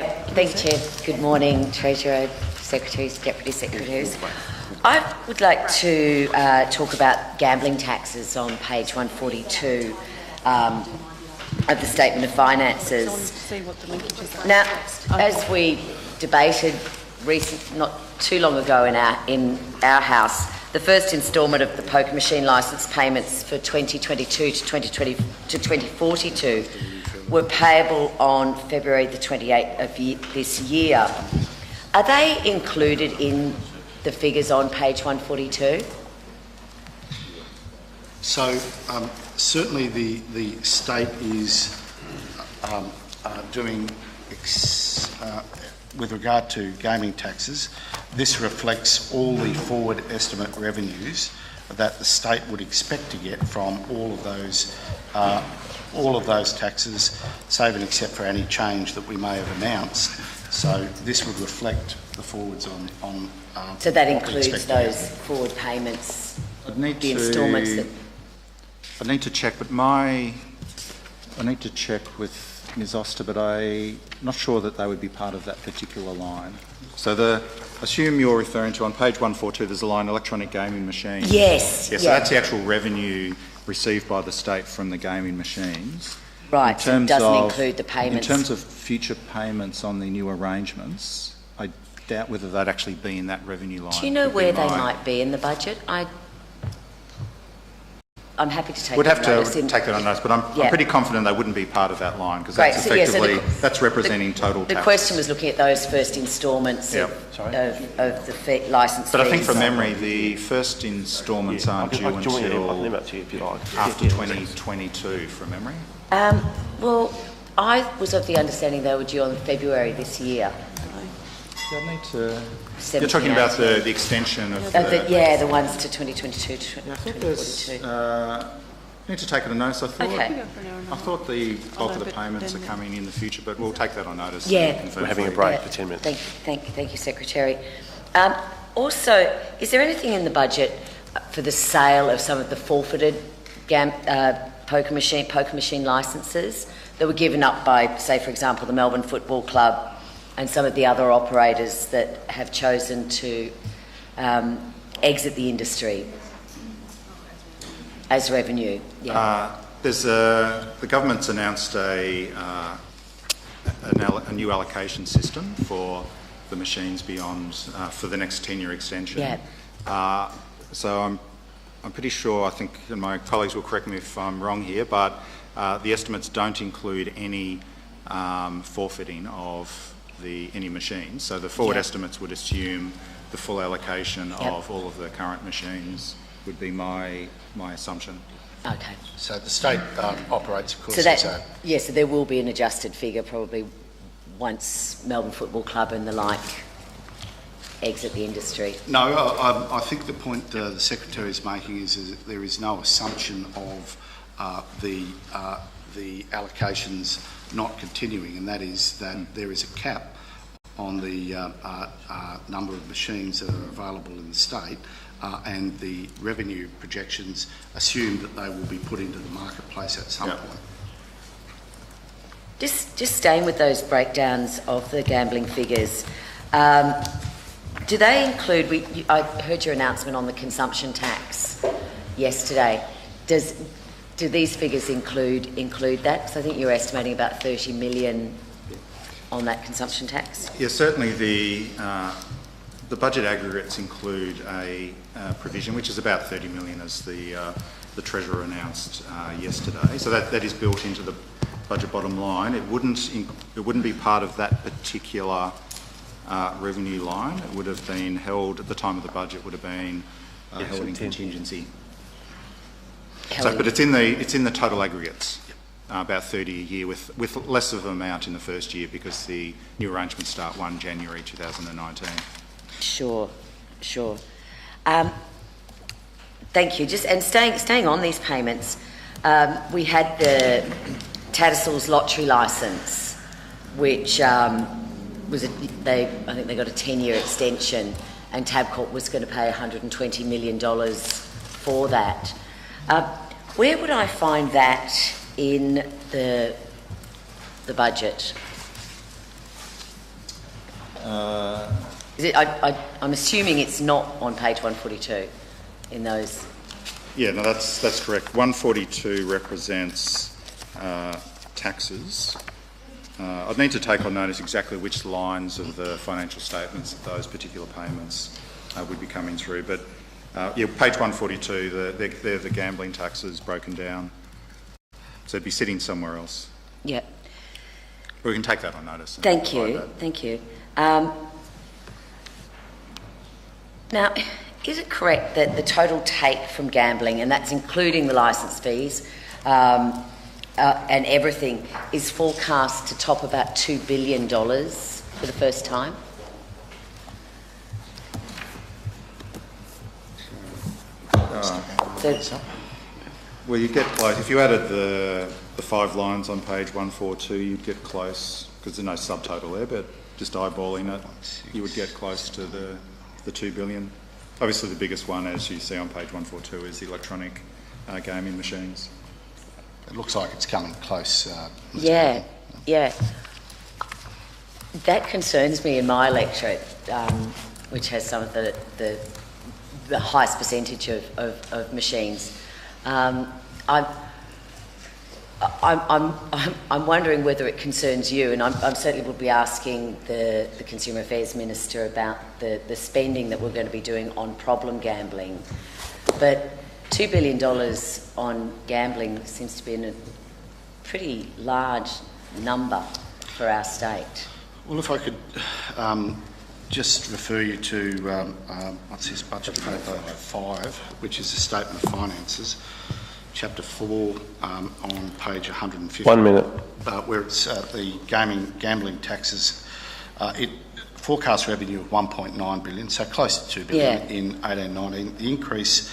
Thank you, Chair. Good morning, Treasurer, Secretaries, Deputy Secretaries. I would like to talk about gambling taxes on page 142 of the Statement of Finances. Now, as we debated not too long ago in our House, the first instalment of the poker machine licence payments for 2022 to 2042 were payable on February the 28th of this year. Are they included in the figures on page 142? So certainly the state is doing, with regard to gaming taxes, this reflects all the forward estimate revenues that the state would expect to get from all of those taxes, save and except for any change that we may have announced. So this would reflect the forwards on so that includes those forward payments, the instalments that... I need to check, but I need to check with Ms Oster, but I'm not sure that they would be part of that particular line. So assume you're referring to, on page 142, there's a line, electronic gaming machines. Yes. So that's the actual revenue received by the state from the gaming machines. Right, so it doesn't include the payments. In terms of future payments on the new arrangements, I doubt whether they'd actually be in that revenue line. Do you know where they might be in the budget? I'm happy to take We'd have notice. to take that on notice, but I'm pretty confident they wouldn't be part of that line, because that's so, effectively, that's representing total tax. The question was looking at those first instalments of the licence fees. But I think from memory, the first instalments aren't due until after 2022, from memory. Well, I was of the understanding they were due on February this year. I need to... You're talking about the extension of the ones to 2022 to 2042. I need to take it on notice. I thought the bulk of the payments are coming in the future, but we'll take that on notice. Yeah. We're having a break for 10 minutes. Thank you, Secretary. Also, is there anything in the budget for the sale of some of the forfeited poker machine licences that were given up by, say, for example, the Melbourne Football Club and some of the other operators that have chosen to exit the industry as revenue? Yeah. The government's announced a new allocation system for the machines beyond for the next 10-year extension. Yeah. So I'm pretty sure, I think, and my colleagues will correct me if I'm wrong here, but the estimates don't include any forfeiting of any machines. So the forward estimates would assume the full allocation of all of the current machines, would be my assumption. Okay. So the state operates, of course. So there will be an adjusted figure probably once Melbourne Football Club and the like exit the industry. No, I think the point the Secretary is making is that there is no assumption of the allocations not continuing, and that is that there is a cap on the number of machines that are available in the state, and the revenue projections assume that they will be put into the marketplace at some point. Just staying with those breakdowns of the gambling figures, do they include, I heard your announcement on the consumption tax yesterday. Do these figures include that? Because I think you're estimating about 30 million on that consumption tax. Yeah, certainly the budget aggregates include a provision which is about 30 million, as the Treasurer announced yesterday. So that is built into the budget bottom line. It wouldn't be part of that particular revenue line. It would have been held at the time of the budget. Would have been held in contingency. But it's in the total aggregates, about 30 a year, with less of an amount in the first year because the new arrangements start 1 January 2019. Sure. Thank you. And staying on these payments, we had the Tattersalls lottery licence, which I think they got a 10-year extension, and Tabcorp was going to pay $120 million for that. Where would I find that in the budget? Is it, I'm assuming it's not on page 142 in those. Yeah, no, that's correct. 142 represents taxes. I'd need to take on notice exactly which lines of the financial statements that those particular payments would be coming through. But yeah, page 142, they're the gambling taxes broken down. So it'd be sitting somewhere else. Yeah. We can take that on notice. Thank you. Thank you. Now, is it correct that the total take from gambling, and that's including the licence fees and everything, is forecast to top about $2 billion for the first time? Well, you get close. If you added the 5 lines on page 142, you'd get close, because there's no subtotal there, but just eyeballing it, you would get close to the 2 billion. Obviously, the biggest one, as you see on page 142, is the electronic gaming machines. It looks like it's coming close. Yeah. That concerns me in my electorate, which has some of the highest percentage of machines. I'm wondering whether it concerns you, and I certainly will be asking the Consumer Affairs Minister about the spending that we're going to be doing on problem gambling. But $2 billion on gambling seems to be a pretty large number for our state. Well, if I could just refer you to, what's this, budget paper 5, which is the Statement of Finances, chapter 4 on page 150. 1 minute. Where it's the gambling taxes. It forecast revenue of 1.9 billion, so close to 2 billion in 18-19. The increase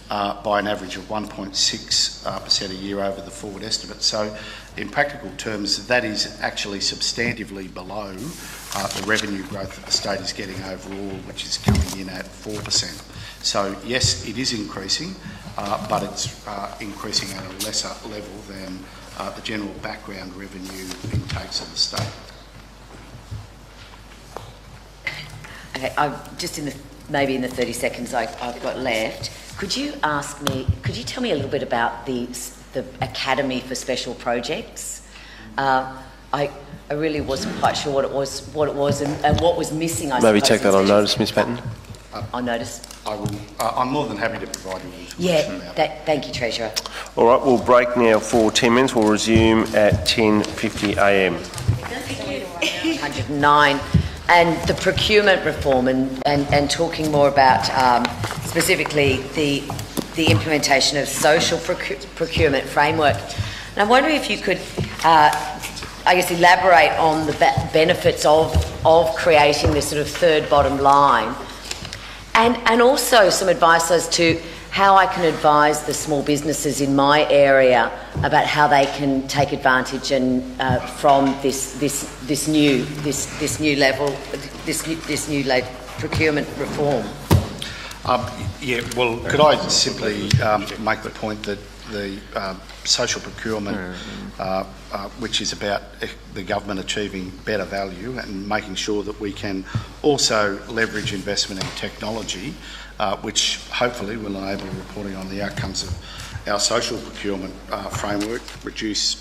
by an average of 1.6% a year over the forward estimate. So in practical terms, that is actually substantively below the revenue growth that the state is getting overall, which is coming in at 4%. So yes, it is increasing, but it's increasing at a lesser level than the general background revenue intakes of the state. Okay, just maybe in the 30 seconds I've got left, could you tell me a little bit about the Academy for Special Projects? I really wasn't quite sure what it was and what was missing. Maybe take that on notice, Ms. Patten. On notice. I will. I'm more than happy to provide you with information about it. Thank you, Treasurer. All right, we'll break now for 10 minutes. We'll resume at 10:50 a.m. 109, and the procurement reform, and talking more about specifically the implementation of social procurement framework. And I'm wondering if you could, elaborate on the benefits of creating this sort of third bottom line, and also some advice as to how I can advise the small businesses in my area about how they can take advantage from this new procurement reform. Well, could I simply make the point that the social procurement, which is about the government achieving better value and making sure that we can also leverage investment in technology, which hopefully will enable reporting on the outcomes of our social procurement framework, reduce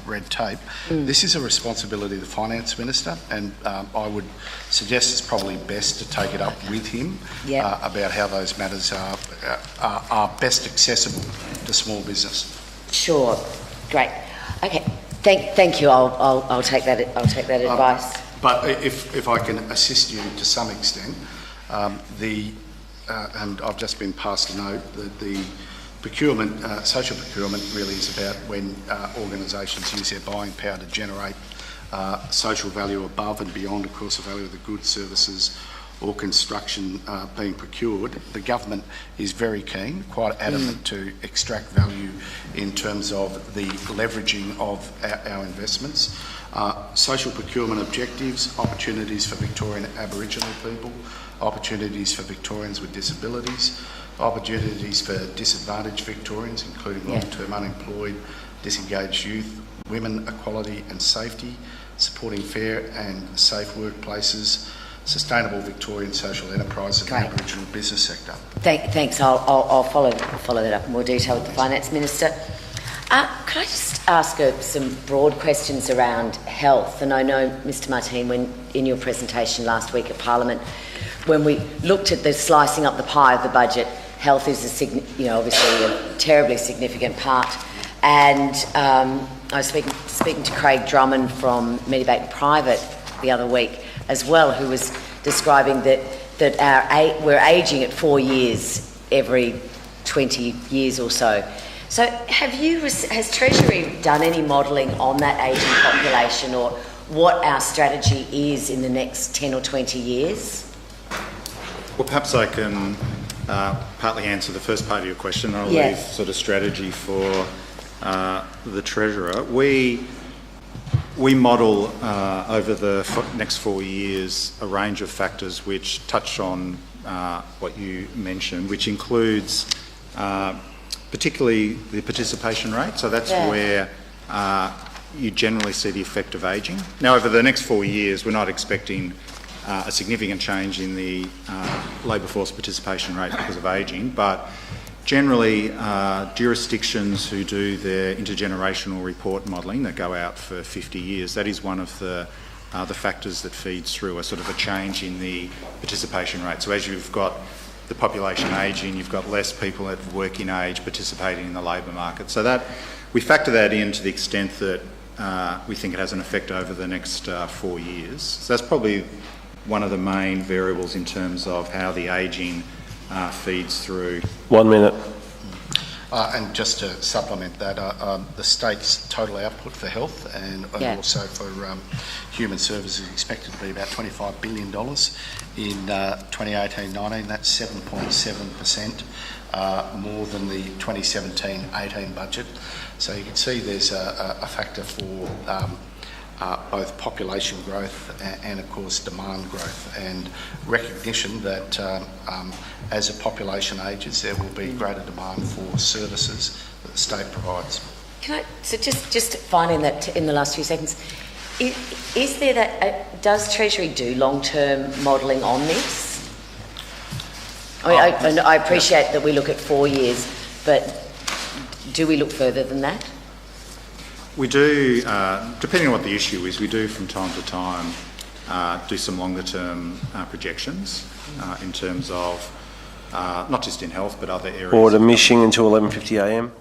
red tape. This is a responsibility of the Finance Minister, and I would suggest it's probably best to take it up with him about how those matters are best accessible to small business. Sure, great. Okay, thank you. I'll take that. I'll take that advice. But if I can assist you to some extent, and I've just been passed a note that the procurement, social procurement, really is about when organisations use their buying power to generate social value above and beyond, of course, the value of the goods, services or construction being procured. The government is very keen, quite adamant to extract value in terms of the leveraging of our investments. Social procurement objectives, opportunities for Victorian Aboriginal people, opportunities for Victorians with disabilities, opportunities for disadvantaged Victorians, including long-term unemployed, disengaged youth, women, equality and safety, supporting fair and safe workplaces, sustainable Victorian social enterprise of the Great. Aboriginal business sector. Thanks. I'll follow that up in more detail with the Finance Minister. Could I just ask some broad questions around health? And I know, Mr Martin, when in your presentation last week at Parliament, when we looked at the slicing up the pie of the budget, health is obviously a terribly significant part. And I was speaking to Craig Drummond from Medibank Private the other week as well, who was describing that we're ageing at 4 years every 20 years or so. So has Treasury done any modelling on that ageing population, or what our strategy is in the next 10 or 20 years? Well, perhaps I can partly answer the first part of your question. I'll leave sort of strategy for the Treasurer. We model over the next 4 years a range of factors which touch on what you mentioned, which includes particularly the participation rate. So that's where you generally see the effect of ageing. Now, over the next 4 years, we're not expecting a significant change in the labour force participation rate because of ageing, but generally jurisdictions who do their intergenerational report modelling that go out for 50 years, that is one of the factors that feeds through a sort of a change in the participation rate. So as you've got the population ageing, you've got less people at working age participating in the labour market. So that we factor that in to the extent that we think it has an effect over the next 4 years. So that's probably one of the main variables in terms of how the ageing feeds through. 1 minute. And just to supplement that, the state's total output for health and also for human services is expected to be about $25 billion in 2018-19. That's 7.7% more than the 2017-18 budget. So you can see there's a factor for both population growth and, of course, demand growth, and recognition that as a population ages, there will be greater demand for services that the state provides. So just finding that in the last few seconds, is there that does Treasury do long-term modelling on this? I mean, I appreciate that we look at 4 years, but do we look further than that? We do, depending on what the issue is, we do from time to time do some longer term projections in terms of not just in health but other areas. Order missing until 11:50 a.m.